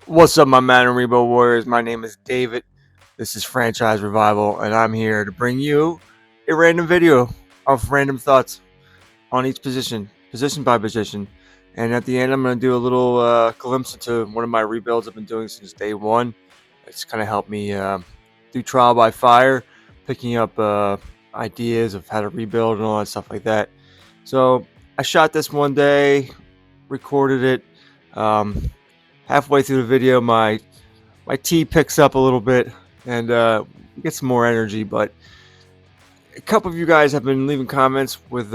What's up, my man and Rebo Warriors? My name is David. This is Franchise Revival, and I'm here to bring you a random video of random thoughts on each position, position by position. And at the end, I'm going to do a little glimpse into one of my rebuilds I've been doing since day one. It's kind of helped me do trial by fire, picking up ideas of how to rebuild and all that stuff like that. So I shot this one day, recorded it. Um, Halfway through the video, my tea picks up a little bit and get some more energy. But a couple of you guys have been leaving comments with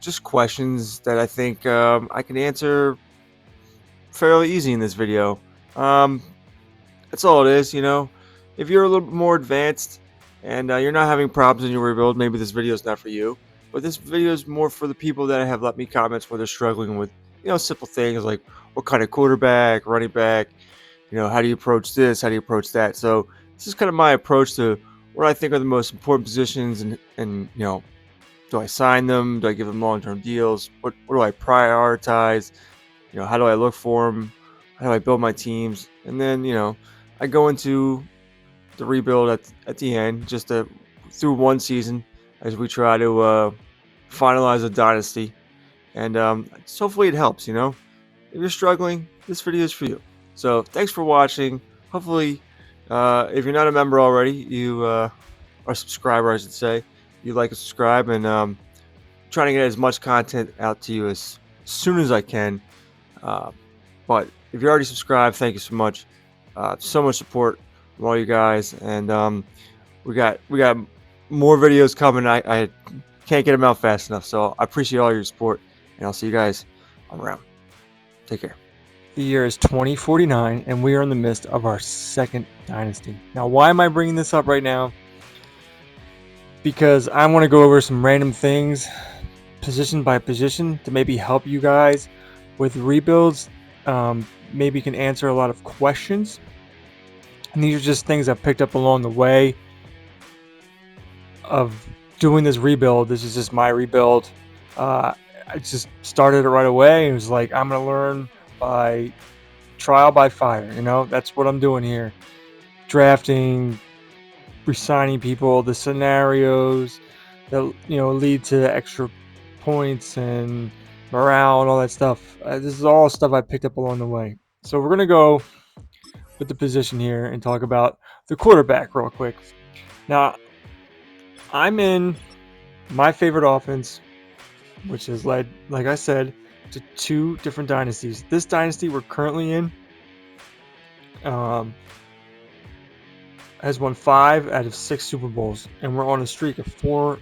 just questions that I think I can answer fairly easy in this video. Um, that's all it is, you know. If you're a little bit more advanced and you're not having problems in your rebuild, maybe this video is not for you. But this video is more for the people that have left me comments where they're struggling with, simple things like what kind of quarterback, running back, how do you approach this, how do you approach that. So this is kind of my approach to what I think are the most important positions, and do I sign them? Do I give them long-term deals? What do I prioritize? How do I look for them? How do I build my teams? And then I go into the rebuild at the end, just through one season as we try to finalize a dynasty. And so hopefully it helps. If you're struggling, this video is for you. So thanks for watching. Hopefully, if you're not a member already, you are a subscriber, I should say. You like and subscribe, and trying to get as much content out to you as soon as I can. But if you're already subscribed, thank you so much. So much support from all you guys, and we got more videos coming. I can't get them out fast enough, so I appreciate all your support, and I'll see you guys around. Take care. The year is 2049, and we are in the midst of our second dynasty. Now, why am I bringing this up right now? Because I want to go over some random things, position by position, to maybe help you guys with rebuilds. Maybe can answer a lot of questions. And these are just things I've picked up along the way of doing this rebuild. This is just my rebuild. I just started it right away. It was like, I'm going to learn by trial by fire. That's what I'm doing here. Drafting, resigning people, the scenarios that lead to extra points and morale and all that stuff. This is all stuff I picked up along the way. So we're gonna go with the position here and talk about the quarterback real quick. Now, I'm in my favorite offense, which has led, like I said, to two different dynasties. This dynasty we're currently in has won 5 out of 6 Super Bowls, and we're on a streak of 4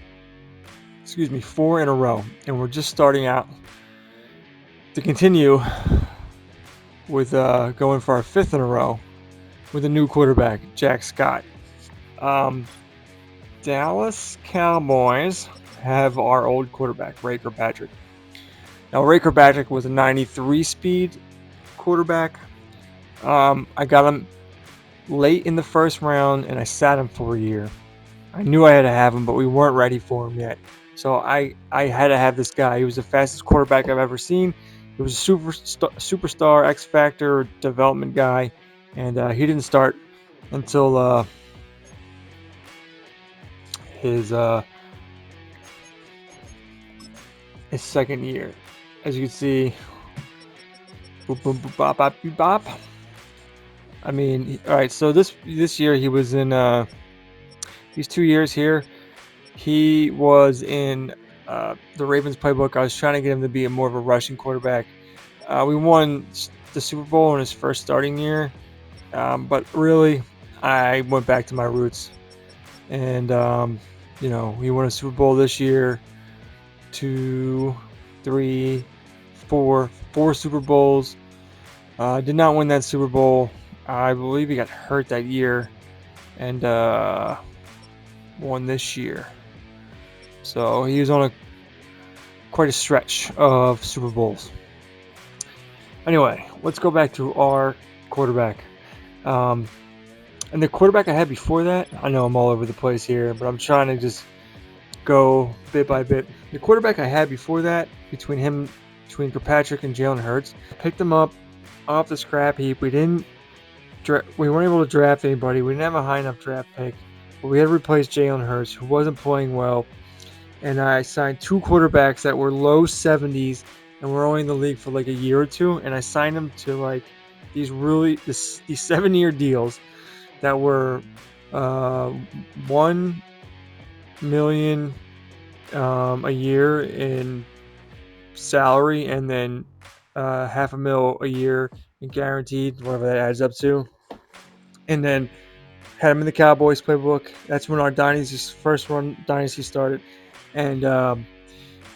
in a row, and we're just starting out to continue with going for our 5th in a row with a new quarterback, Jack Scott. Dallas Cowboys have our old quarterback, Ray Kirkpatrick. Now, Ray Kirkpatrick was a 93 speed quarterback. I got him late in the first round, and I sat him for a year. I knew I had to have him, but we weren't ready for him yet. So I had to have this guy. He was the fastest quarterback I've ever seen. He was a superstar, X Factor development guy, and he didn't start until his second year. As you can see, boop, boop, boop, bop, bop, beep, bop. I mean, all right. So this year he was in these 2 years here. He was in the Ravens playbook. I was trying to get him to be more of a rushing quarterback. We won the Super Bowl in his first starting year, but really, I went back to my roots. And we won a Super Bowl this year. 2, 3, 4 Super Bowls. Did not win that Super Bowl. I believe he got hurt that year, and won this year. So he was on quite a stretch of Super Bowls. Anyway, let's go back to our quarterback. And the quarterback I had before that, I know I'm all over the place here, but I'm trying to just go bit by bit. The quarterback I had before that, between Kirkpatrick and Jalen Hurts, I picked him up off the scrap heap. We didn't we weren't able to draft anybody. We didn't have a high enough draft pick, but we had to replace Jalen Hurts, who wasn't playing well. And I signed 2 quarterbacks that were low 70s and were only in the league for like a year or two. And I signed them to like these 7-year deals that were 1 million a year in salary, and then half a mil a year in guaranteed, whatever that adds up to. And then had him in the Cowboys playbook. That's when our first run dynasty started. And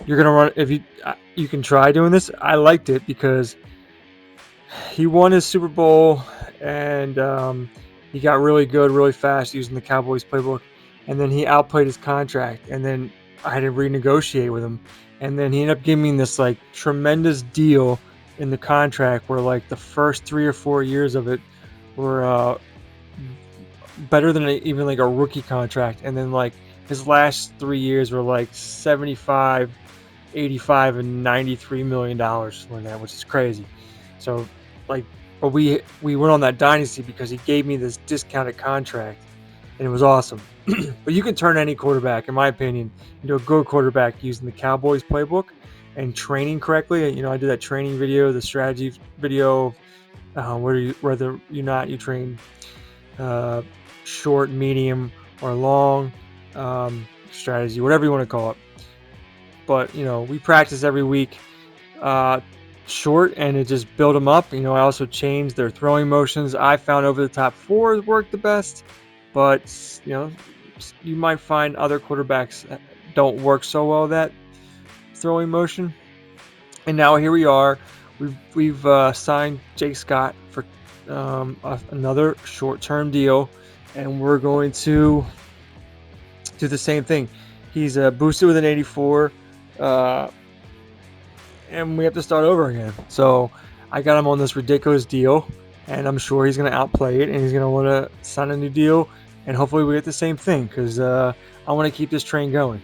you're gonna run if you can try doing this. I liked it because he won his Super Bowl, and he got really good really fast using the Cowboys playbook. And then he outplayed his contract, and then I had to renegotiate with him. And then he ended up giving me this like tremendous deal in the contract where like the first 3 or 4 years of it were better than even like a rookie contract, and then like his last 3 years were like 75, 85, and $93 million for that, which is crazy. So like, but we went on that dynasty because he gave me this discounted contract, and it was awesome. But you can turn any quarterback, in my opinion, into a good quarterback using the Cowboys playbook and training correctly. I did that training video, the strategy video, whether you train short, medium, or long strategy, whatever you want to call it. But we practice every week short, and it just built them up. I also changed their throwing motions. I found over the top 4 worked the best, but you might find other quarterbacks don't work so well that throwing motion. And now here we are. We've signed Jake Scott for another short-term deal, and we're going to do the same thing. He's boosted with an 84, and we have to start over again. So I got him on this ridiculous deal, and I'm sure he's going to outplay it, and he's going to want to sign a new deal, and hopefully we get the same thing because I want to keep this train going.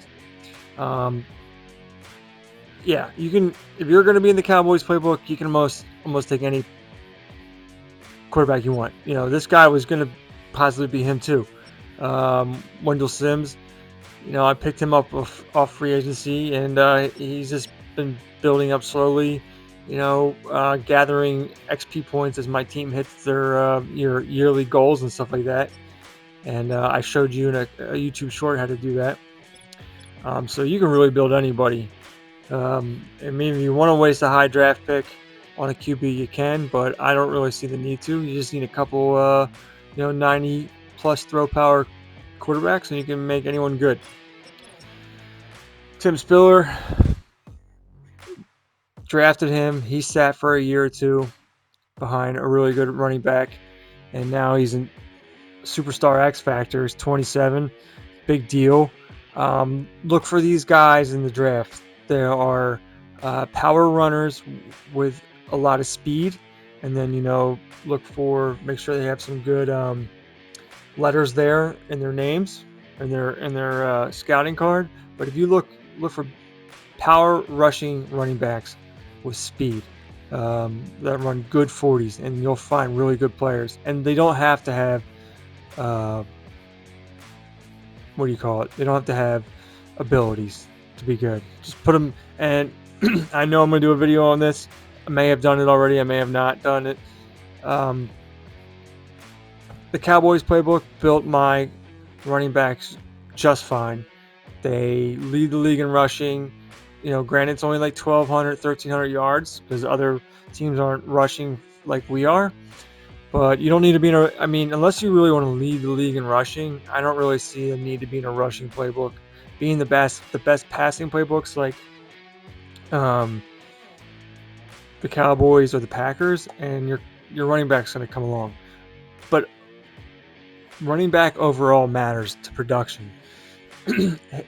Yeah, you can. If you're going to be in the Cowboys playbook, you can almost take any quarterback you want. This guy was going to possibly be him too. Wendell Sims. I picked him up off free agency, and he's just been building up slowly. Gathering XP points as my team hits their your yearly goals and stuff like that. And I showed you in a YouTube short how to do that. So you can really build anybody. If you want to waste a high draft pick on a QB, you can, but I don't really see the need to. You just need a couple, 90 plus throw power quarterbacks, and you can make anyone good. Tim Spiller, drafted him. He sat for a year or two behind a really good running back, and now he's in superstar X Factor. He's 27, big deal. Look for these guys in the draft. There are power runners with a lot of speed, and then make sure they have some good letters there in their names and their scouting card. But if you look for power rushing running backs with speed that run good 40s, and you'll find really good players. And they don't have to have what do you call it? They don't have to have abilities to be good. Just put them. And I know I'm going to do a video on this. I may have done it already. I may have not done it. The Cowboys playbook built my running backs just fine. They lead the league in rushing. Granted, it's only like 1,200, 1,300 yards because other teams aren't rushing like we are. But you don't need to be unless you really want to lead the league in rushing, I don't really see a need to be in a rushing playbook. Being the best passing playbooks like the Cowboys or the Packers, and your running back's going to come along. But running back overall matters to production.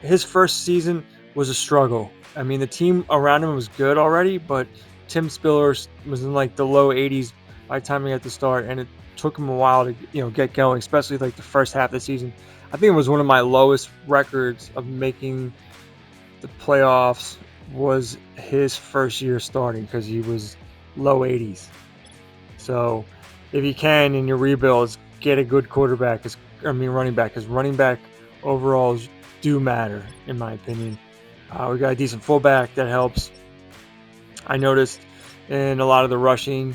His first season was a struggle. The team around him was good already, but Tim Spiller was in like the low 80s by the time he had to start, and it took him a while to get going, especially like the first half of the season. I think it was one of my lowest records of making the playoffs was his first year starting because he was low 80s. So if you can in your rebuilds, get a good quarterback. Running back, because running back overalls do matter, in my opinion. We got a decent fullback that helps. I noticed in a lot of the rushing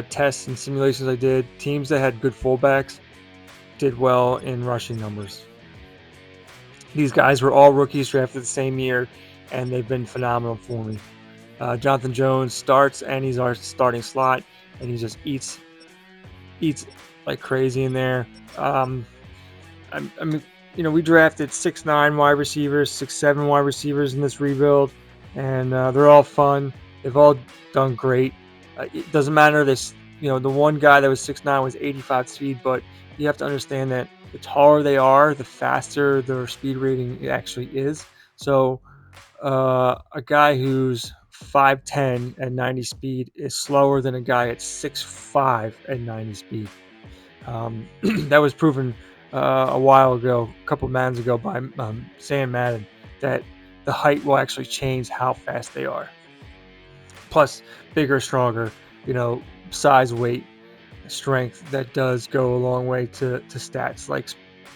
tests and simulations I did, teams that had good fullbacks did well in rushing numbers. These guys were all rookies drafted the same year, and they've been phenomenal for me. Jonathan Jones starts, and he's our starting slot, and he just eats like crazy in there. I mean, we drafted 6'9" wide receivers, 6'7" wide receivers in this rebuild, and they're all fun. They've all done great. It doesn't matter. The one guy that was 6'9" was 85 speed, but you have to understand that the taller they are, the faster their speed rating actually is. So a guy who's 5'10" at 90 speed is slower than a guy at 6'5" at 90 speed. That was proven a while ago, a couple of months ago, by Sam Madden, that the height will actually change how fast they are. Plus, bigger, stronger, size, weight, strength, that does go a long way to stats. Like,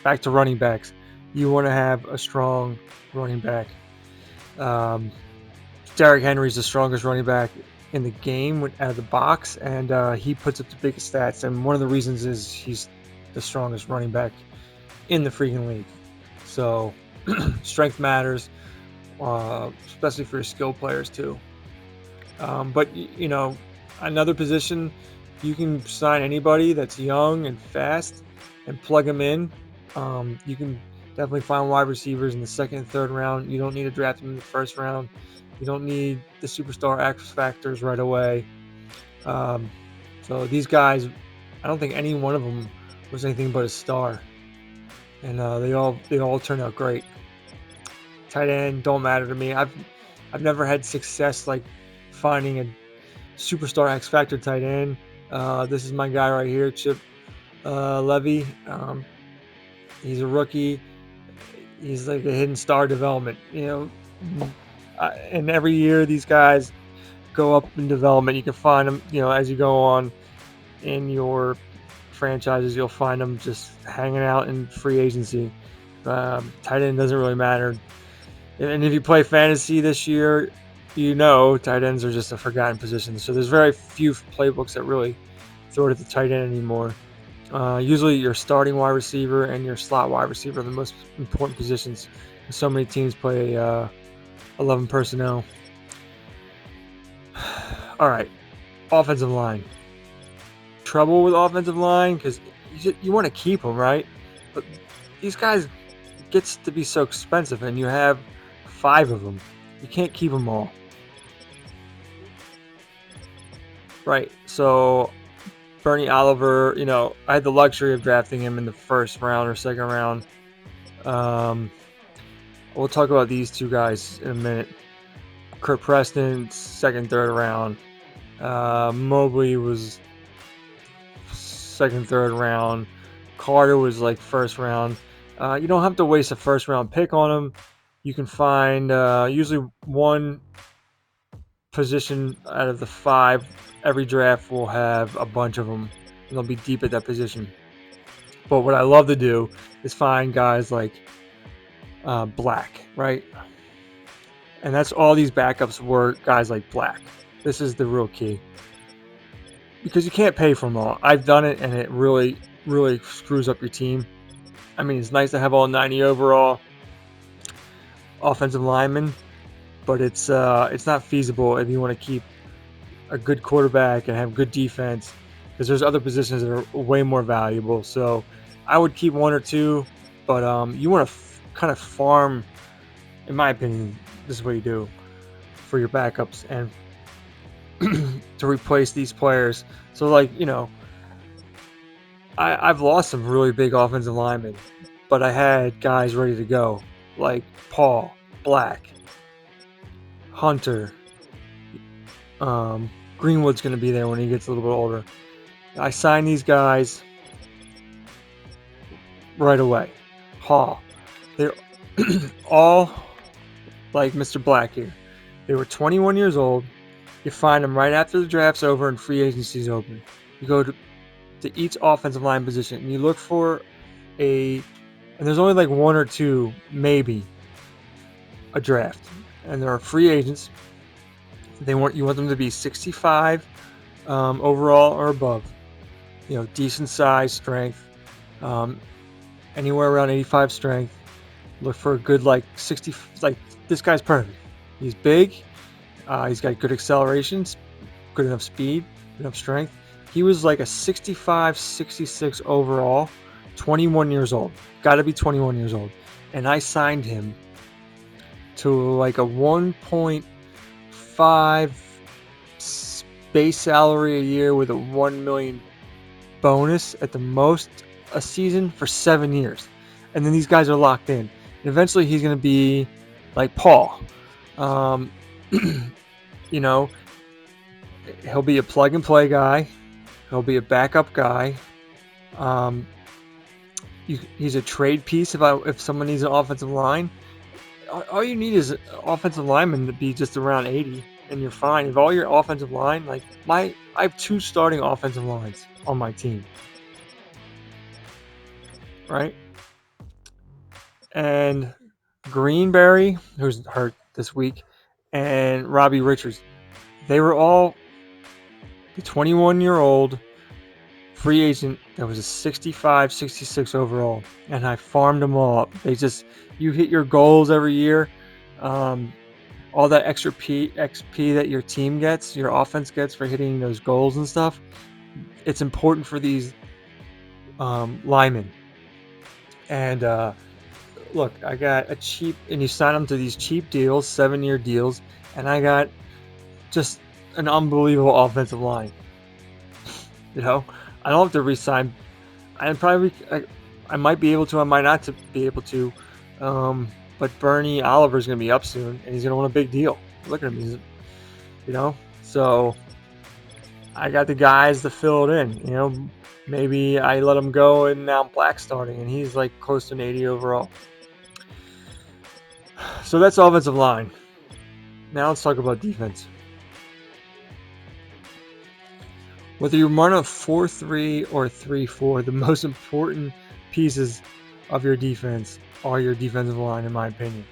back to running backs, you want to have a strong running back. Derrick Henry's the strongest running back in the game out of the box, and he puts up the biggest stats. And one of the reasons is he's the strongest running back in the freaking league. So strength matters, especially for your skill players too. But another position, you can sign anybody that's young and fast and plug them in. You can definitely find wide receivers in the second and third round. You don't need to draft them in the first round. You don't need the superstar X factors right away. So these guys, I don't think any one of them was anything but a star, and they all turned out great. Tight end don't matter to me. I've never had success like finding a superstar X factor tight end. This is my guy right here, Chip Levy. He's a rookie. He's like a hidden star development. And every year these guys go up in development. You can find them, as you go on in your franchises, you'll find them just hanging out in free agency. Tight end doesn't really matter. And if you play fantasy this year, tight ends are just a forgotten position. So there's very few playbooks that really throw it at the tight end anymore. Usually your starting wide receiver and your slot wide receiver are the most important positions. So many teams play 11 personnel. All right, offensive line. Trouble with offensive line because you want to keep them, right? But these guys gets to be so expensive, and you have 5 of them. You can't keep them all. Right, so Bernie Oliver, I had the luxury of drafting him in the first round or second round. We'll talk about these two guys in a minute. Kurt Preston, second, third round. Mobley was second, third round. Carter was like first round. You don't have to waste a first round pick on them. You can find usually one position out of the 5. Every draft will have a bunch of them, and they'll be deep at that position. But what I love to do is find guys like Black, right? And that's all these backups were, guys like Black. This is the real key. Because you can't pay for them all. I've done it, and it really, really screws up your team. I mean, it's nice to have all 90 overall offensive linemen, but it's not feasible if you want to keep a good quarterback and have good defense, because there's other positions that are way more valuable. So I would keep 1 or 2, but you want to kind of farm, in my opinion, this is what you do for your backups and to replace these players. So I've lost some really big offensive linemen, but I had guys ready to go, like Paul, Black, Hunter. Greenwood's going to be there when he gets a little bit older. I signed these guys right away. Hall. They're all like Mr. Black here. They were 21 years old. You find them right after the draft's over and free agency's open. You go to to each offensive line position, and you look for and there's only like one or two, maybe, a draft, and there are free agents. You want them to be 65 overall or above. Decent size, strength, anywhere around 85 strength. Look for a good 60. Like, this guy's perfect. He's big. He's got good accelerations, good enough speed, good enough strength. He was like a 65, 66 overall, 21 years old. Got to be 21 years old. And I signed him to like a 1.5 base salary a year with a 1 million bonus at the most a season for 7 years. And then these guys are locked in. And eventually he's going to be like Paul. He'll be a plug and play guy. He'll be a backup guy. He's a trade piece if someone needs an offensive line. All you need is an offensive lineman to be just around 80, and you're fine. If all your offensive line, I have 2 starting offensive lines on my team, right? And Greenberry, who's hurt this week, and Robbie Richards, they were all the 21-year-old free agent that was a 65, 66 overall, and I farmed them all up. You hit your goals every year. All that extra XP that your team gets, your offense gets for hitting those goals and stuff, it's important for these linemen. And look, I got a cheap, and you sign them to these cheap deals, 7-year deals, and I got just an unbelievable offensive line. I don't have to re-sign. I might be able to, I might not be able to. But Bernie Oliver's going to be up soon, and he's going to want a big deal. Look at him, So I got the guys to fill it in. Maybe I let him go, and now Black's starting, and he's like close to an 80 overall. So that's offensive line. Now let's talk about defense. Whether you run a 4-3 or 3-4, the most important pieces of your defense are your defensive line, in my opinion.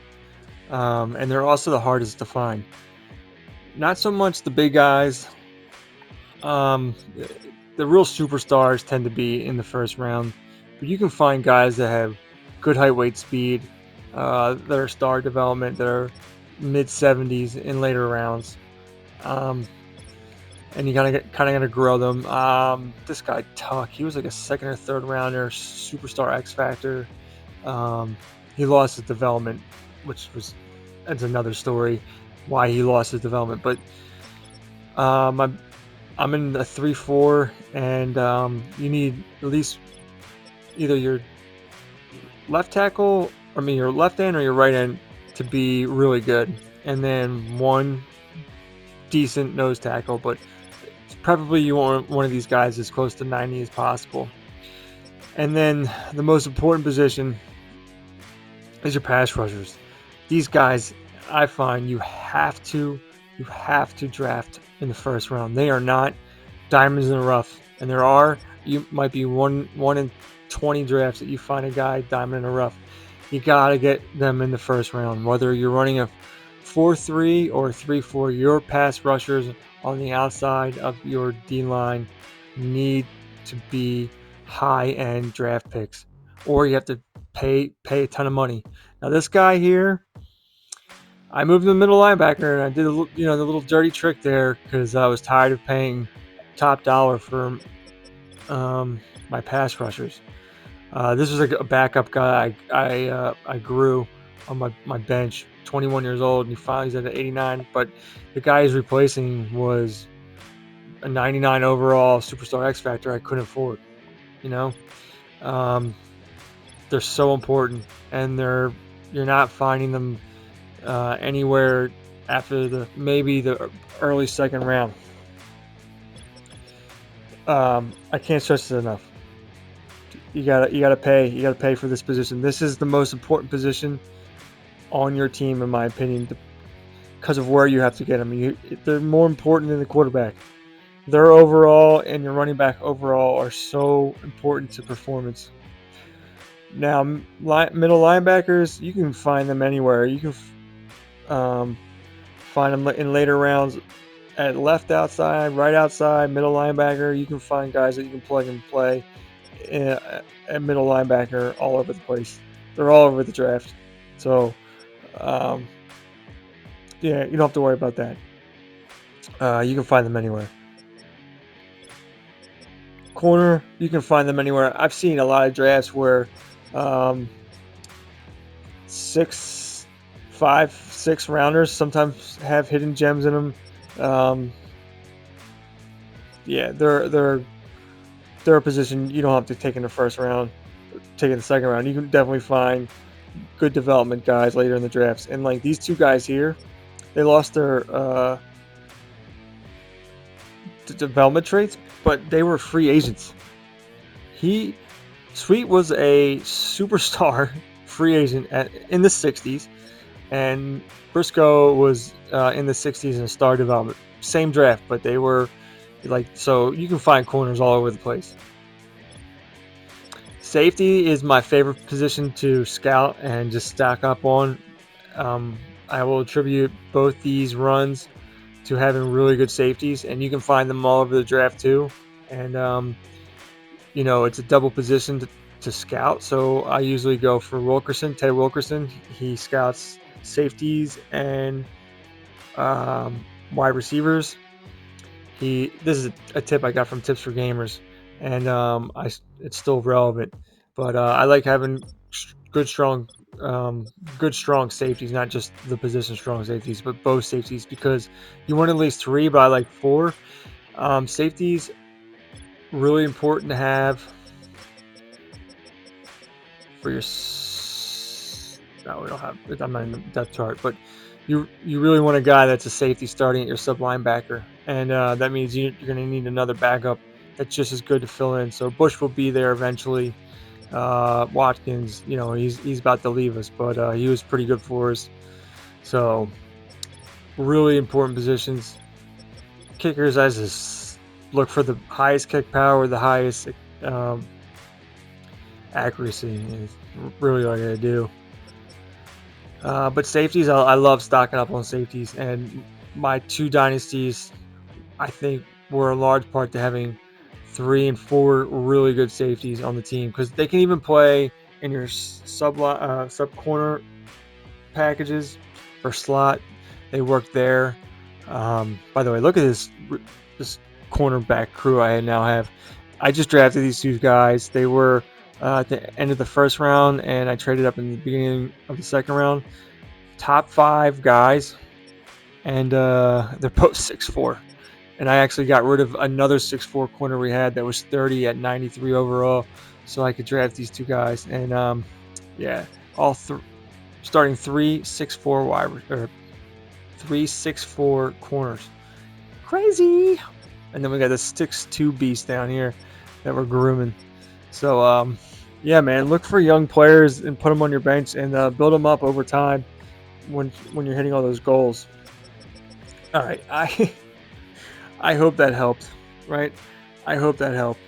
And they're also the hardest to find. Not so much the big guys. The real superstars tend to be in the first round. But you can find guys that have good height, weight, speed, that are star development, that are mid-70s in later rounds. And you kind of got to grow them. This guy Tuck, he was like a second or third rounder, superstar X Factor. He lost his development, that's another story, why he lost his development. But I'm in the 3-4, and you need at least either your left end or your right end to be really good, and then one decent nose tackle. But preferably you want one of these guys as close to 90 as possible. And then the most important position is your pass rushers. These guys, I find you have to draft in the first round. They are not diamonds in the rough, and you might be one in 20 drafts that you find a guy diamond in the rough. You gotta get them in the first round. Whether you're running a 4-3 or 3-4, your pass rushers on the outside of your D line need to be high-end draft picks, or you have to pay a ton of money. Now this guy here, I moved to the middle linebacker, and I did the little dirty trick there because I was tired of paying top dollar for my pass rushers. This was a backup guy I grew on my bench, 21 years old, and he's at an 89. But the guy he's replacing was a 99 overall superstar X Factor I couldn't afford. They're so important, and you're not finding them anywhere after maybe the early second round. I can't stress this enough. You gotta pay for this position. This is the most important position on your team, in my opinion, because of where you have to get them. They're more important than the quarterback. their overall and your running back overall are so important to performance. Now, middle linebackers, you can find them anywhere. You can find them in later rounds at left outside, right outside, middle linebacker. You can find guys that you can plug and play at middle linebacker all over the place. They're all over the draft. So, um, yeah, you don't have to worry about that. You can find them anywhere. Corner, you can find them anywhere. I've seen a lot of drafts where um, 6, 5, 6 rounders sometimes have hidden gems in them. Um, yeah, they're a position you don't have to take in the first round, take in the second round. You can definitely find good development guys later in the drafts. And like these two guys here, they lost their development traits, but they were free agents. Sweet was a superstar free agent in the 60s, and Briscoe was in the 60s in star development. Same draft, but they were so you can find corners all over the place. Safety is my favorite position to scout and just stack up on. I will attribute both these runs to having really good safeties, and you can find them all over the draft too. And it's a double position to scout. So I usually go for Ted Wilkerson. He scouts safeties and wide receivers. This is a tip I got from Tips for Gamers, and it's still relevant. But I like having good strong good strong safeties, not just the position strong safeties, but both safeties, because you want at least 3, but I like 4. Safeties really important to have for your. No, we don't have. I'm not in the depth chart, but you really want a guy that's a safety starting at your sub linebacker, and that means you're going to need another backup that's just as good to fill in. So Bush will be there eventually. Watkins, he's about to leave us, but he was pretty good for us. So really important positions. Kickers, I just look for the highest kick power, the highest accuracy. It's really all I gotta do. But safeties, I love stocking up on safeties, and my 2 dynasties, I think, were in large part to having 3 and 4 really good safeties on the team, because they can even play in your sub corner packages or slot. They work there. By the way, look at this cornerback crew I now have. I just drafted these 2 guys. They were at the end of the first round, and I traded up in the beginning of the second round. Top 5 guys, and they're both 6'4". And I actually got rid of another 6'4" corner we had that was 30 at 93 overall, so I could draft these 2 guys. And yeah, starting 3 6'4" wide or 3 6'4" corners. Crazy. And then we got the 6'2" beast down here that we're grooming. So yeah, man, look for young players and put them on your bench and build them up over time when you're hitting all those goals. All right, I hope that helped, right? I hope that helped.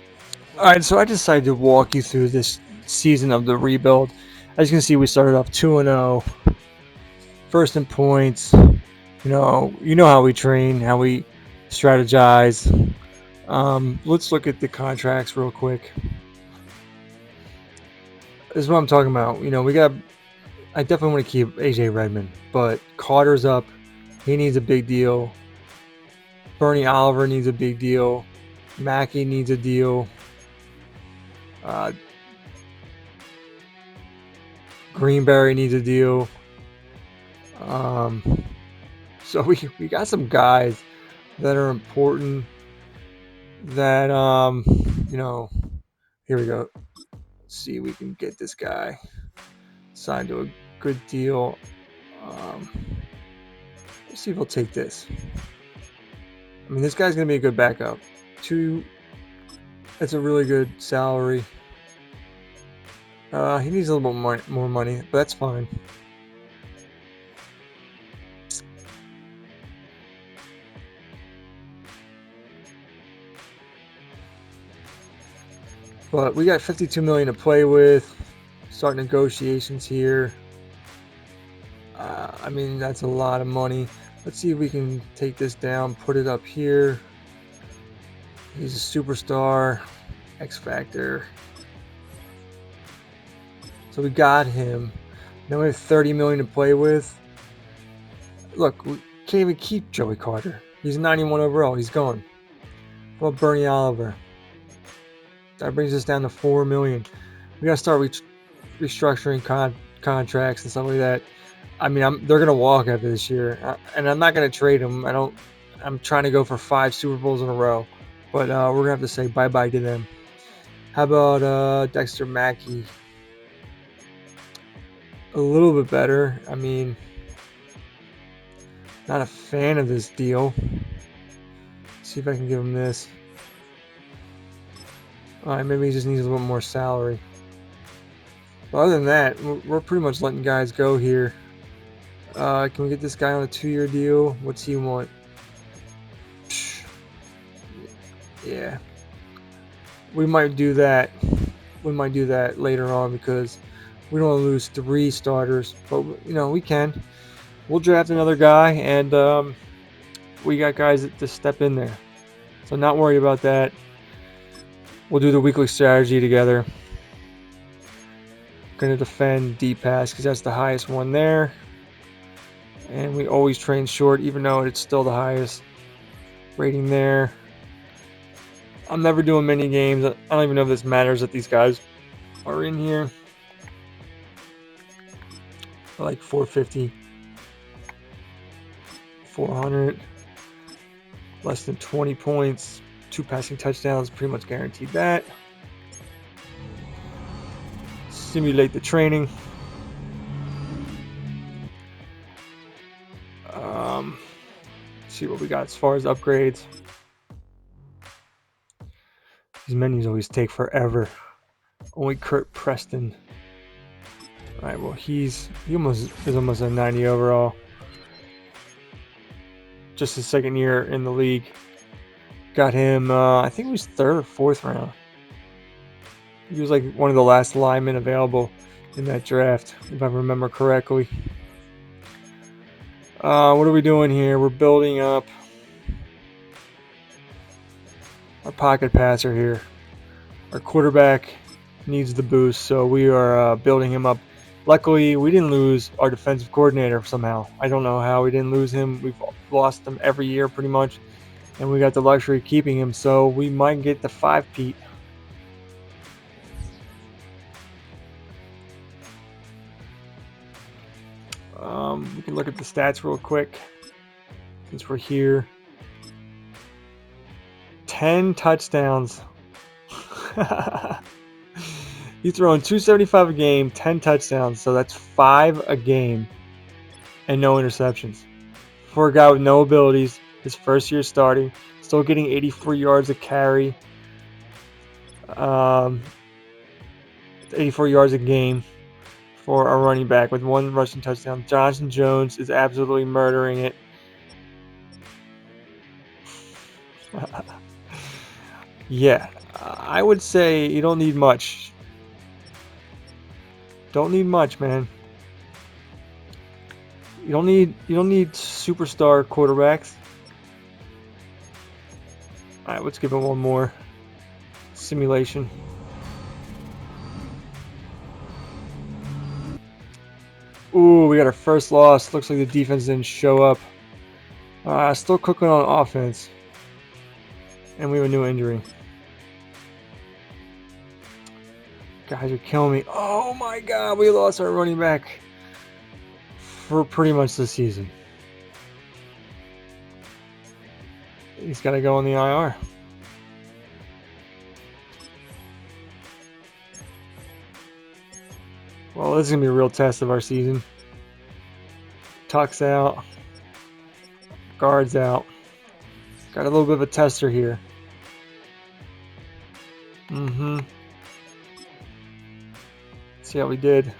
All right, so I decided to walk you through this season of the rebuild. As you can see, we started off 2-0, first in points. You know how we train, how we strategize. Let's look at the contracts real quick. This is what I'm talking about. I definitely want to keep AJ Redmond, but Carter's up. He needs a big deal. Bernie Oliver needs a big deal. Mackey needs a deal. Greenberry needs a deal. So we got some guys that are important. That here we go. Let's see if we can get this guy signed to a good deal. Let's see if he'll take this. I mean, this guy's gonna be a good backup. That's a really good salary. He needs a little bit more money, but that's fine. But we got 52 million to play with. Start negotiations here. I mean, that's a lot of money. Let's see if we can take this down, put it up here. He's a superstar, X Factor. So we got him. Now we have 30 million to play with. Look, we can't even keep Joey Carter. He's 91 overall. He's gone. What about Bernie Oliver? That brings us down to 4 million. We gotta start restructuring contracts and stuff like that. I mean, they're gonna walk after this year, and I'm not gonna trade them. I'm trying to go for 5 Super Bowls in a row, but we're gonna have to say bye bye to them. How about Dexter Mackey? A little bit better. I mean, not a fan of this deal. Let's see if I can give him this. All right, maybe he just needs a little more salary. But other than that, we're pretty much letting guys go here. Can we get this guy on a 2-year deal? What's he want? Yeah, we might do that. We might do that later on because we don't want to lose 3 starters. But we can. We'll draft another guy, and we got guys to step in there. So not worried about that. We'll do the weekly strategy together. Going to defend deep pass because that's the highest one there. And we always train short, even though it's still the highest rating there. I'm never doing mini games. I don't even know if this matters that these guys are in here. I like 450, 400, less than 20 points, 2 passing touchdowns, pretty much guaranteed that. Simulate the training. See what we got as far as upgrades. These menus always take forever. Only Kurt Preston. All right, well he almost is almost a 90 overall. Just his second year in the league. Got him. I think it was 3rd or 4th round. He was like one of the last linemen available in that draft, if I remember correctly. What are we doing here? We're building up our pocket passer here. Our quarterback needs the boost, so we are building him up. Luckily, we didn't lose our defensive coordinator somehow. I don't know how we didn't lose him. We've lost him every year pretty much, and we got the luxury of keeping him, so we might get the 5-peat. We can look at the stats real quick since we're here. 10 touchdowns. He's throwing 275 a game, 10 touchdowns, so that's 5 a game, and no interceptions. For a guy with no abilities, his first year starting, still getting 84 yards a carry, 84 yards a game for a running back with 1 rushing touchdown. Johnson Jones is absolutely murdering it. Yeah, I would say you don't need much. Don't need much, man. You don't need superstar quarterbacks. All right, let's give it one more simulation. Ooh, we got our first loss. Looks like the defense didn't show up. Still cooking on offense. And we have a new injury. Guys are killing me. Oh my god, we lost our running back for pretty much the season. He's got to go on the IR. Well, this is going to be a real test of our season. Tuck's out. Guard's out. Got a little bit of a tester here. See how we did.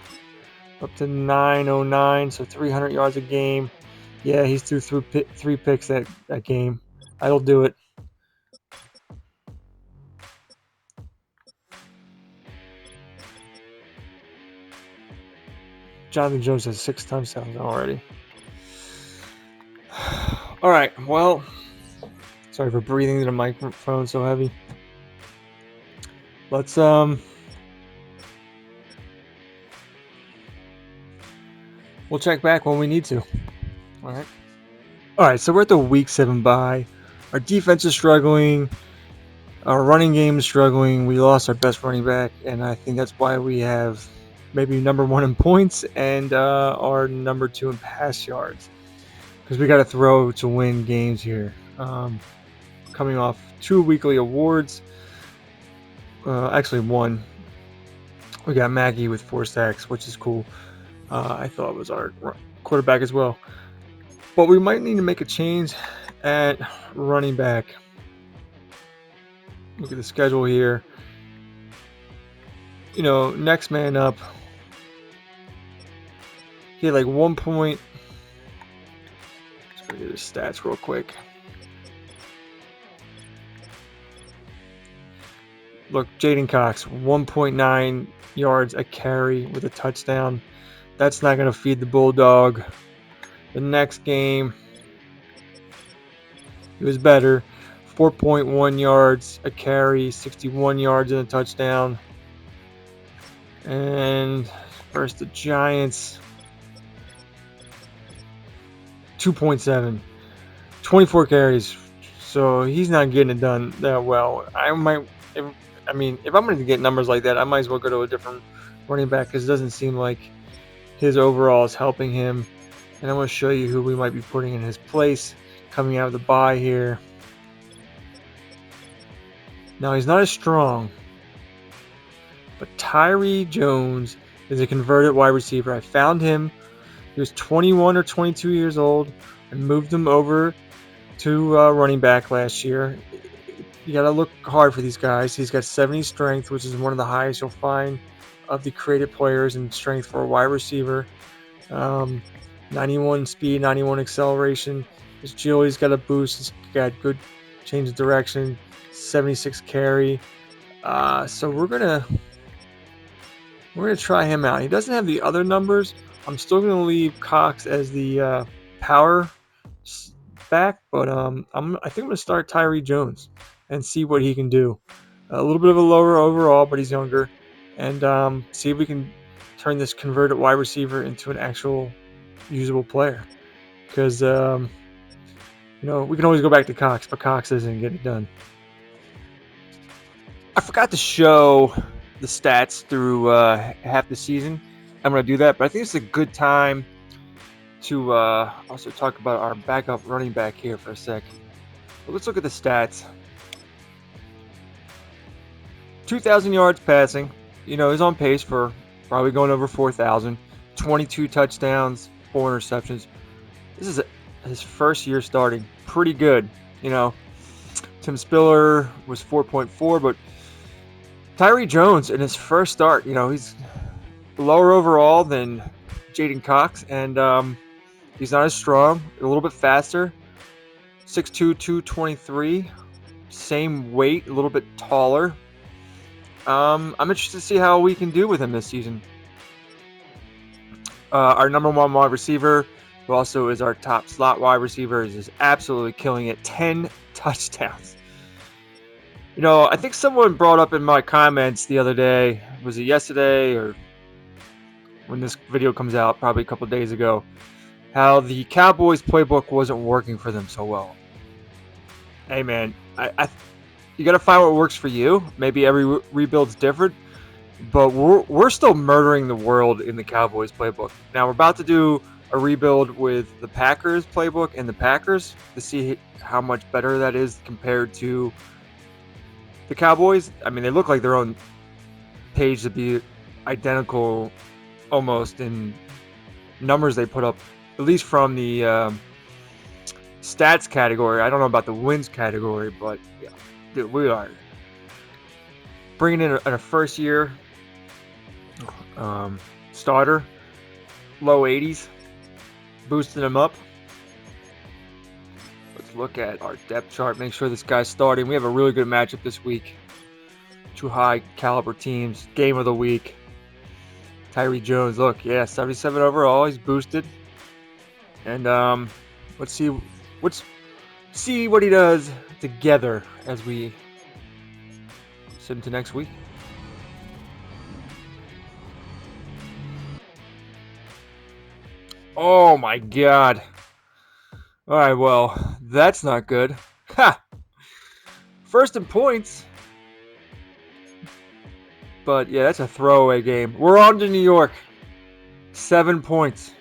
Up to 909, so 300 yards a game. Yeah, he's threw 3 picks that game. That'll do it. Jonathan Jones has 6 touchdowns already. All right, well, sorry for breathing into the microphone so heavy. Let's we'll check back when we need to. All right. So we're at the week 7 bye. Our defense is struggling. Our running game is struggling. We lost our best running back, and I think that's why we have maybe number 1 in points and our number 2 in pass yards. Because we got to throw to win games here. Coming off 2 weekly awards. Actually, 1. We got Maggie with 4 sacks, which is cool. I thought it was our quarterback as well. But we might need to make a change at running back. Look at the schedule here. Next man up. He had like 1 point. Let's get his stats real quick. Look, Jaden Cox, 1.9 yards a carry with a touchdown. That's not going to feed the Bulldog. The next game, he was better. 4.1 yards a carry, 61 yards and a touchdown. And versus the Giants, 2.7, 24 carries. So he's not getting it done that well. If I'm going to get numbers like that, I might as well go to a different running back because it doesn't seem like his overall is helping him. And I'm going to show you who we might be putting in his place coming out of the bye here. Now, he's not as strong, but Tyree Jones is a converted wide receiver. I found him. He was 21 or 22 years old and moved him over to running back last year. You got to look hard for these guys. He's got 70 strength, which is one of the highest you'll find of the created players in strength for a wide receiver. 91 speed, 91 acceleration. His agility's got a boost. He's got good change of direction. 76 carry. So we're gonna try him out. He doesn't have the other numbers. I'm still gonna leave Cox as the power back, but I think I'm gonna start Tyree Jones and see what he can do. A little bit of a lower overall, but he's younger, and see if we can turn this converted wide receiver into an actual usable player. Because we can always go back to Cox, but Cox isn't getting it done. I forgot to show the stats through half the season. I'm going to do that, but I think it's a good time to also talk about our backup running back here for a sec. But let's look at the stats. 2,000 yards passing. He's on pace for probably going over 4,000. 22 touchdowns, 4 interceptions. This is his first year starting. Pretty good. Tim Spiller was 4.4, but Tyree Jones in his first start, he's lower overall than Jaden Cox, and he's not as strong, a little bit faster. 6'2", 223, same weight, a little bit taller. I'm interested to see how we can do with him this season. Our number 1 wide receiver, who also is our top slot wide receiver, is just absolutely killing it. 10 touchdowns. I think someone brought up in my comments the other day, was it yesterday or when this video comes out, probably a couple of days ago, how the Cowboys playbook wasn't working for them so well. Hey man, you got to find what works for you. Maybe every rebuild's different, but we're still murdering the world in the Cowboys playbook. Now we're about to do a rebuild with the Packers playbook and the Packers to see how much better that is compared to the Cowboys. I mean, they look like their own page to be identical almost in numbers they put up, at least from the stats category. I don't know about the wins category, but yeah, dude, we are bringing in a first year starter, low 80s, boosting him up. Let's look at our depth chart, make sure this guy's starting. We have a really good matchup this week. Two high caliber teams, game of the week. Tyree Jones. Look, yeah, 77 overall. He's boosted. And let's see what he does together as we sit into next week. Oh my god. Alright, well, that's not good. Ha! First in points. But yeah, that's a throwaway game. We're on to New York. 7 points.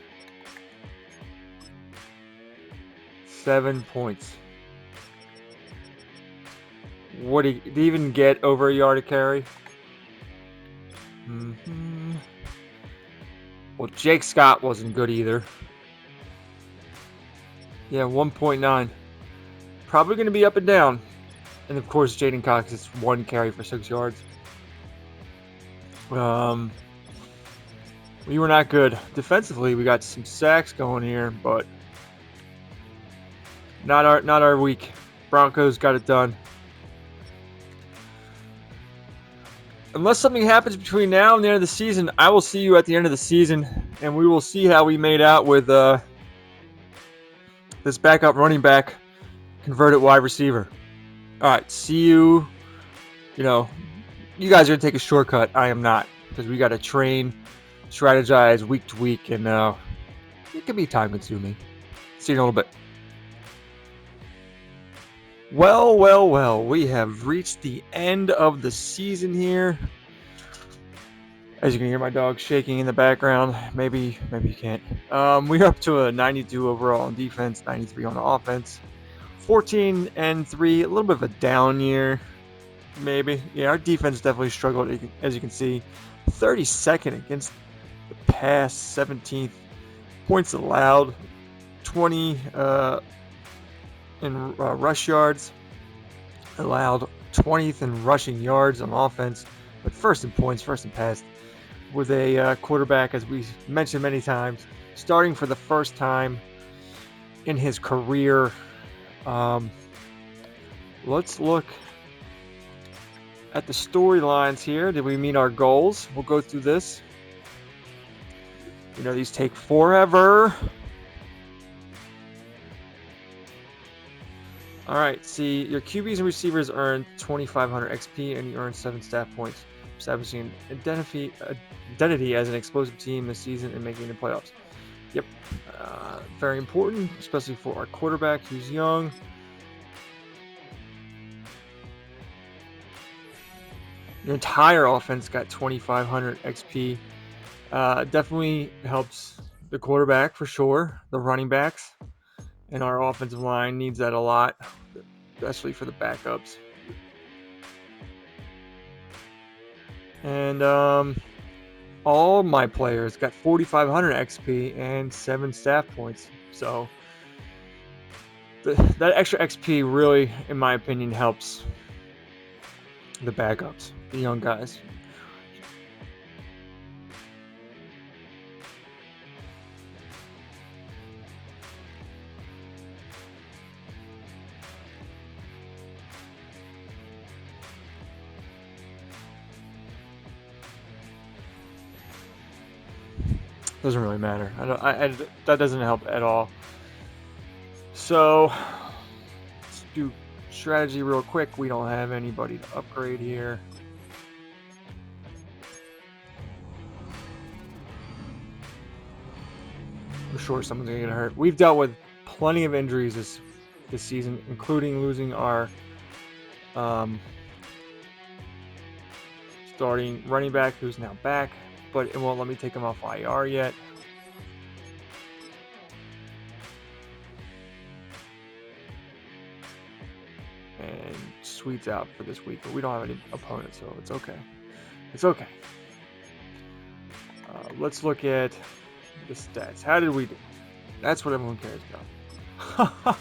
7 points. What did he even get over a yard to carry? Well, Jake Scott wasn't good either. Yeah, 1.9. Probably going to be up and down. And of course, Jaden Cox is 1 carry for 6 yards. We were not good. Defensively, we got some sacks going here, but not our week. Broncos got it done. Unless something happens between now and the end of the season, I will see you at the end of the season, and we will see how we made out with this backup running back, converted wide receiver. All right, see you. You know, you guys are going to take a shortcut. I am not, because we got to train, strategize week to week, and it can be time consuming. See you in a little bit. Well, we have reached the end of the season here. As you can hear my dog shaking in the background. Maybe you can't. We're up to a 92 overall on defense, 93 on the offense. 14-3, a little bit of a down year, maybe. Yeah, our defense definitely struggled, as you can see. 32nd against the pass, 17th. Points allowed, 20 in rush yards. Allowed 20th in rushing yards on offense, but first in points, first in pass. With a quarterback, as we mentioned many times, starting for the first time in his career. Let's look at the storylines here. Did we meet our goals? We'll go through this. You know, these take forever. All right, see, your QBs and receivers earn 2,500 XP, and you earn 7 staff points, establishing identity as an explosive team this season and making the playoffs. Yep, very important, especially for our quarterback who's young. Your entire offense got 2,500 XP. Definitely helps the quarterback for sure, the running backs. And our offensive line needs that a lot, especially for the backups. And all my players got 4,500 XP and 7 staff points. So that extra XP really, in my opinion, helps the backups, the young guys. Doesn't really matter. That doesn't help at all. So let's do strategy real quick. We don't have anybody to upgrade here. I'm sure someone's gonna get hurt. We've dealt with plenty of injuries this season, including losing our starting running back, who's now back, but it won't let me take him off IR yet. And Sweet's out for this week, but we don't have any opponents, so it's okay. It's okay. Let's look at the stats. How did we do? That's what everyone cares about.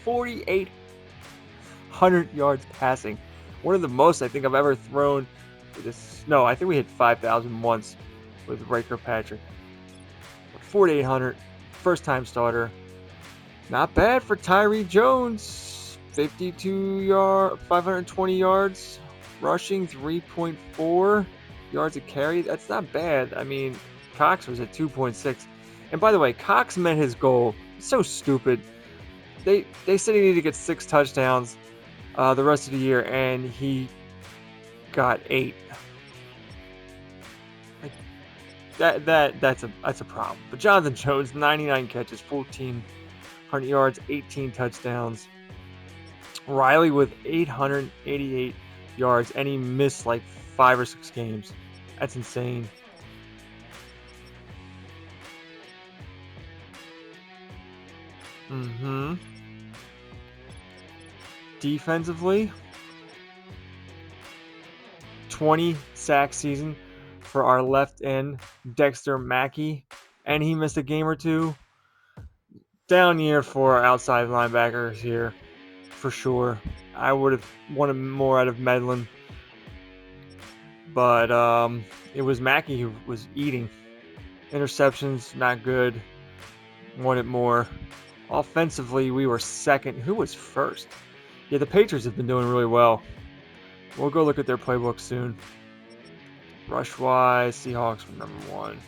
4,800 yards passing. One of the most I think I've ever thrown. No, I think we hit 5,000 once with Riker Patrick. 4,800, first time starter. Not bad for Tyree Jones. 520 yards, rushing 3.4. yards a carry. That's not bad. I mean, Cox was at 2.6. And by the way, Cox met his goal. It's so stupid. They said he needed to get 6 touchdowns the rest of the year, and he got 8. Like that's a problem. But Jonathan Jones, 99 catches, 1,400 yards, 18 touchdowns. Riley with 888 yards, and he missed like 5 or 6 games. That's insane. Defensively, 20 sack season for our left end, Dexter Mackey, and he missed a game or two. Down year for our outside linebackers here, for sure. I would have wanted more out of Medlin, but it was Mackey who was eating. Interceptions, not good. Wanted more. Offensively, we were second. Who was first? Yeah, the Patriots have been doing really well. We'll go look at their playbook soon. Rush-wise, Seahawks were number 1.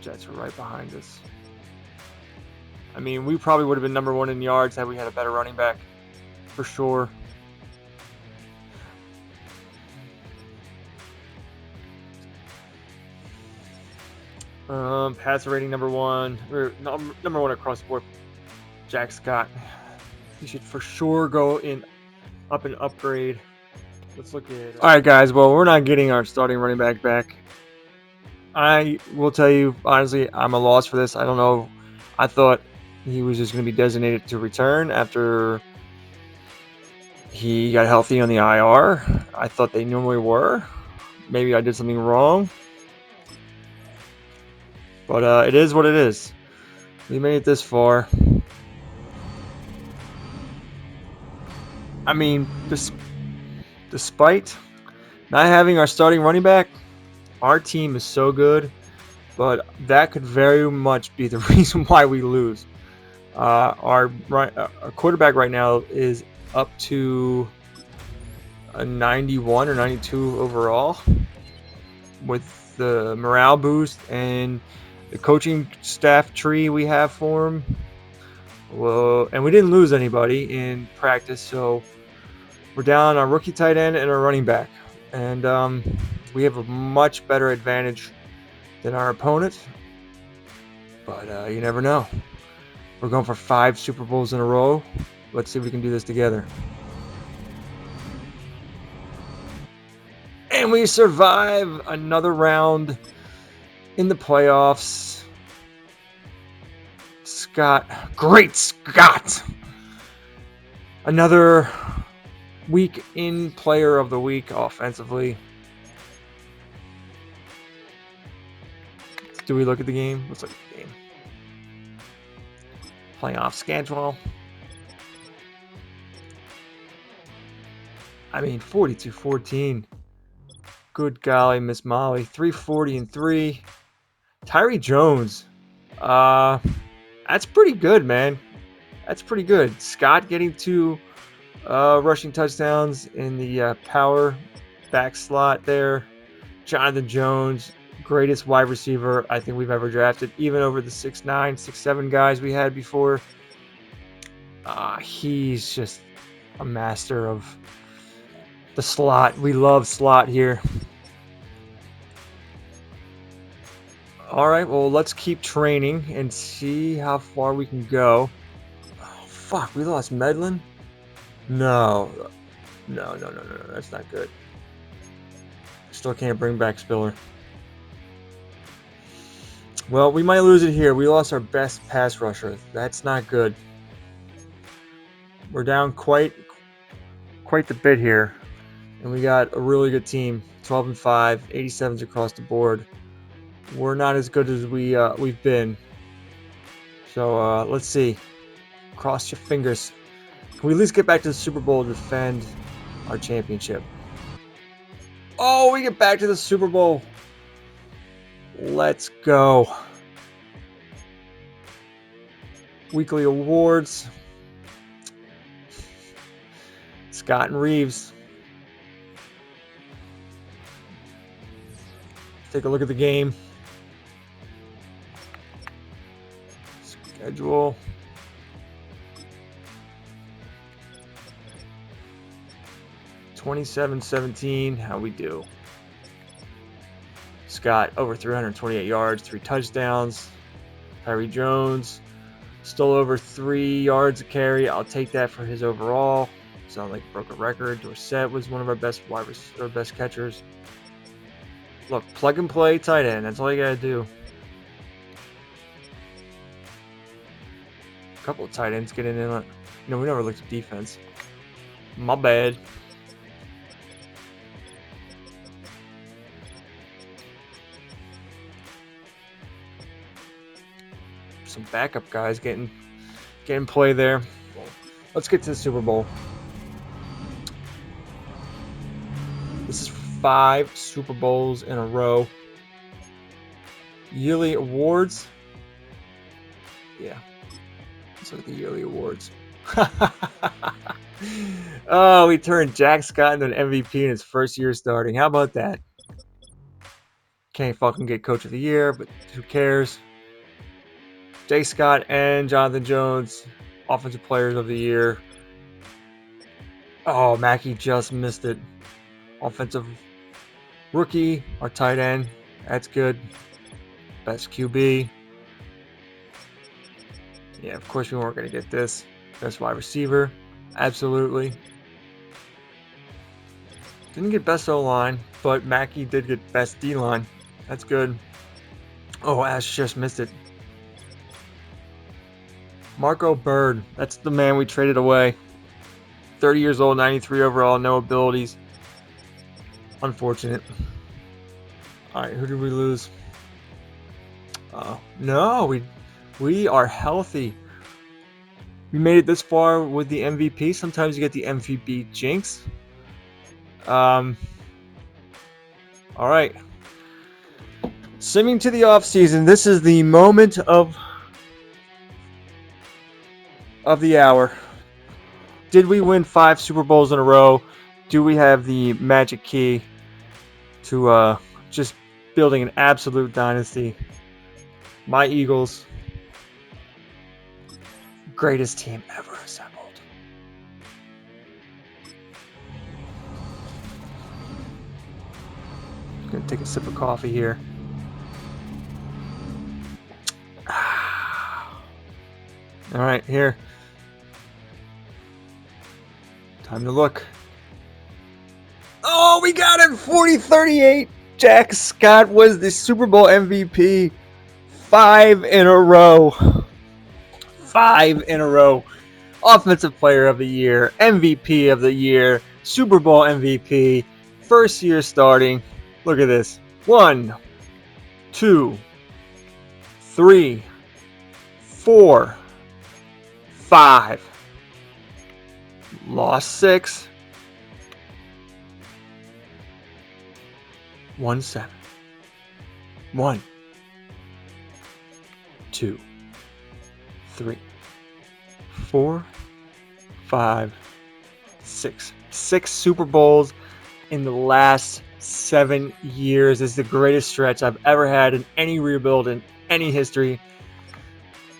Jets were right behind us. I mean, we probably would have been number 1 in yards had we had a better running back, for sure. Passer rating number 1, or number 1 across the board. Jack Scott. He should for sure go up and upgrade. Let's look at. All right, guys. Well, we're not getting our starting running back. I will tell you honestly, I'm a loss for this. I don't know. I thought he was just going to be designated to return after he got healthy on the IR. I thought they normally were. Maybe I did something wrong. But it is what it is. We made it this far. I mean, despite not having our starting running back, our team is so good, but that could very much be the reason why we lose. Our quarterback right now is up to a 91 or 92 overall with the morale boost and the coaching staff tree we have for him. Well, and we didn't lose anybody in practice, so we're down our rookie tight end and our running back. And we have a much better advantage than our opponent. But you never know. We're going for 5 Super Bowls in a row. Let's see if we can do this together. And we survive another round in the playoffs. Great Scott. Another week in player of the week offensively. Do we look at the game? Let's look at the game. Playoff schedule. I mean, 42-14. Good golly, Miss Molly. 340-3. Tyree Jones. That's pretty good, man. That's pretty good. Scott getting 2 rushing touchdowns in the power back slot there. Jonathan Jones, greatest wide receiver I think we've ever drafted, even over the 6'9", 6'7" guys we had before. He's just a master of the slot. We love slot here. All right, well, let's keep training and see how far we can go. Oh, fuck, we lost Medlin? No, that's not good. Still can't bring back Spiller. Well, we might lose it here. We lost our best pass rusher. That's not good. We're down quite the bit here. And we got a really good team. 12-5, 87s across the board. We're not as good as we've been. So let's see. Cross your fingers. Can we at least get back to the Super Bowl and defend our championship? Oh, we get back to the Super Bowl. Let's go. Weekly awards. Scott and Reeves. take a look at the game. Schedule. (27-17). How we do? Scott over 328 yards, 3 touchdowns. Tyree Jones stole over 3 yards a carry. I'll take that for his overall. Sound like broke a record. Dorsett was one of our best best catchers. Look, plug and play tight end. That's all you gotta do. A couple of tight ends getting in. We never looked at defense. My bad. Some backup guys getting play there. Let's get to the Super Bowl. This is 5 Super Bowls in a row. Yearly awards. Yeah. Let's look at the yearly awards. Oh, we turned Jack Scott into an MVP in his first year starting. How about that? Can't fucking get Coach of the Year, but who cares? Jay Scott and Jonathan Jones, Offensive Players of the Year. Oh, Mackey just missed it. Offensive Rookie, our tight end. That's good. Best QB. Yeah, of course we weren't going to get this. Best wide receiver. Absolutely. Didn't get best O-line, but Mackey did get best D-line. That's good. Oh, Ash just missed it. Marco Bird. That's the man we traded away. 30 years old, 93 overall, no abilities. Unfortunate. All right, who did we lose? No, we are healthy. We made it this far with the MVP. Sometimes you get the MVP jinx. All right. Simming to the offseason. This is the moment of the hour. Did we win 5 Super Bowls in a row? Do we have the magic key to just building an absolute dynasty? My Eagles, greatest team ever assembled. I'm gonna take a sip of coffee here. All right, here. Time to look. Oh, we got it! 40-38. Jack Scott was the Super Bowl MVP. 5 in a row. 5 in a row. Offensive Player of the Year, MVP of the Year, Super Bowl MVP, first year starting. Look at this. 1, 2, 3, 4, 5. Lost 6. 1, 7. 1, 2, 3, 4, 5, 6. 6 Super Bowls in the last 7 years. This is the greatest stretch I've ever had in any rebuild in any history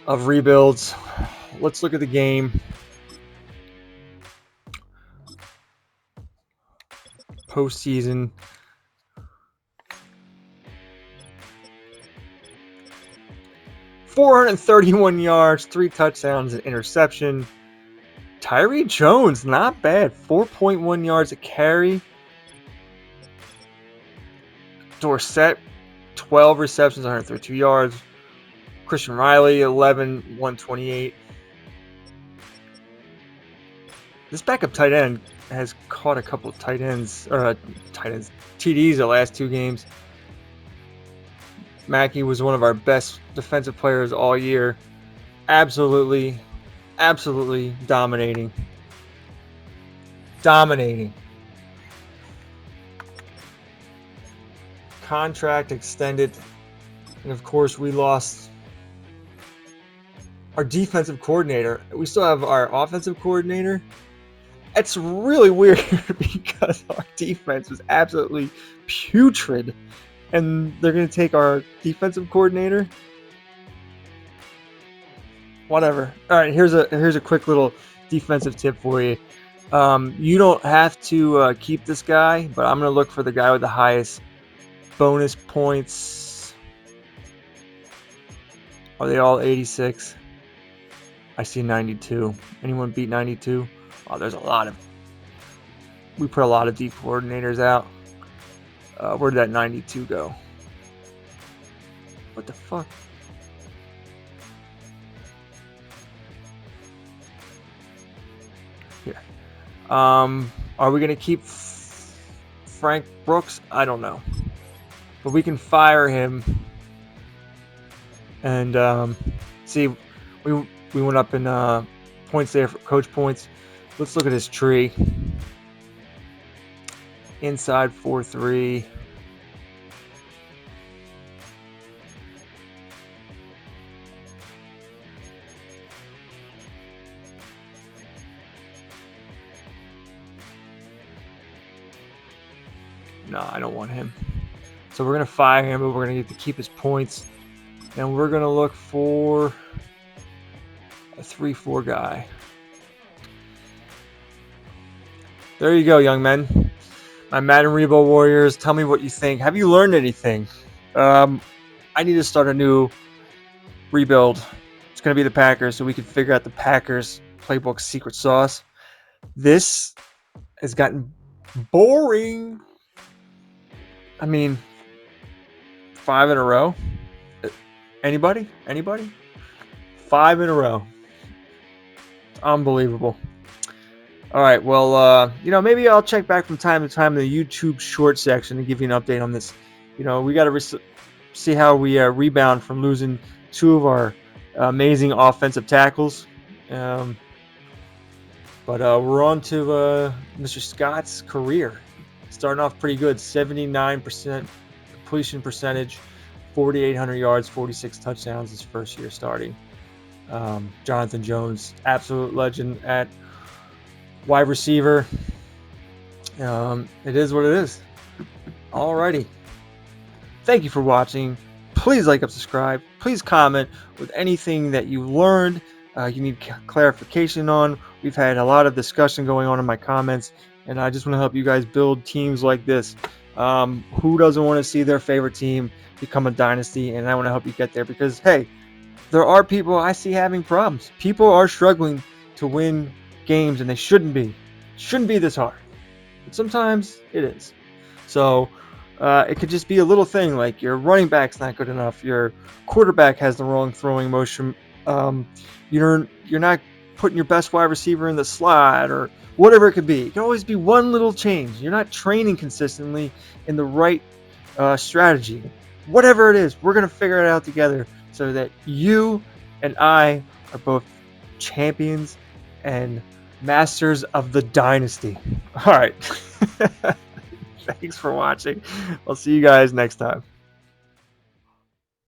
of rebuilds. Let's look at the game. Postseason. .431 yards, 3 touchdowns, an interception. Tyree Jones, not bad. 4.1 yards a carry. Dorsett, 12 receptions, 132 yards. Christian Riley, 11, 128. This backup tight end has caught a couple of TDs the last 2 games. Mackey was one of our best defensive players all year. Absolutely dominating. Contract extended. And of course, we lost our defensive coordinator. We still have our offensive coordinator. It's really weird because our defense was absolutely putrid. and they're going to take our defensive coordinator. Whatever. All right, here's a quick little defensive tip for you. You don't have to keep this guy, but I'm going to look for the guy with the highest bonus points. Are they all 86? I see 92. Anyone beat 92? Oh, there's a lot of. We put a lot of D coordinators out. Where did that 92 go? What the fuck? Here. Are we gonna keep Frank Brooks? I don't know, but we can fire him. And see, we went up in points there for coach points. Let's look at his tree. Inside 4-3. No, I don't want him. So we're gonna fire him, but we're gonna get to keep his points, and we're gonna look for a 3-4 guy. There you go, young men. My Madden Rebo Warriors, tell me what you think. Have you learned anything? I need to start a new rebuild. It's going to be the Packers, so we can figure out the Packers playbook secret sauce. This has gotten boring. I mean, 5 in a row. Anybody? 5 in a row. It's unbelievable. All right, well, maybe I'll check back from time to time in the YouTube short section to give you an update on this. We got to see how we rebound from losing 2 of our amazing offensive tackles. But we're on to Mr. Scott's career. Starting off pretty good, 79% completion percentage, 4,800 yards, 46 touchdowns his first year starting. Jonathan Jones, absolute legend at wide receiver. It is what it is. Alrighty. Thank you for watching. Please like and subscribe. Please comment with anything that you learned, you need clarification on. We've had a lot of discussion going on in my comments, and I just want to help you guys build teams like this. Who doesn't want to see their favorite team become a dynasty? And I want to help you get there because, hey, there are people I see having problems. People are struggling to win games, and they shouldn't be. It shouldn't be this hard. But sometimes it is. So it could just be a little thing like your running back's not good enough, your quarterback has the wrong throwing motion, you're not putting your best wide receiver in the slot, or whatever it could be. It can always be one little change. You're not training consistently in the right strategy. Whatever it is, we're going to figure it out together so that you and I are both champions and masters of the dynasty. All right. Thanks for watching. I'll see you guys next time.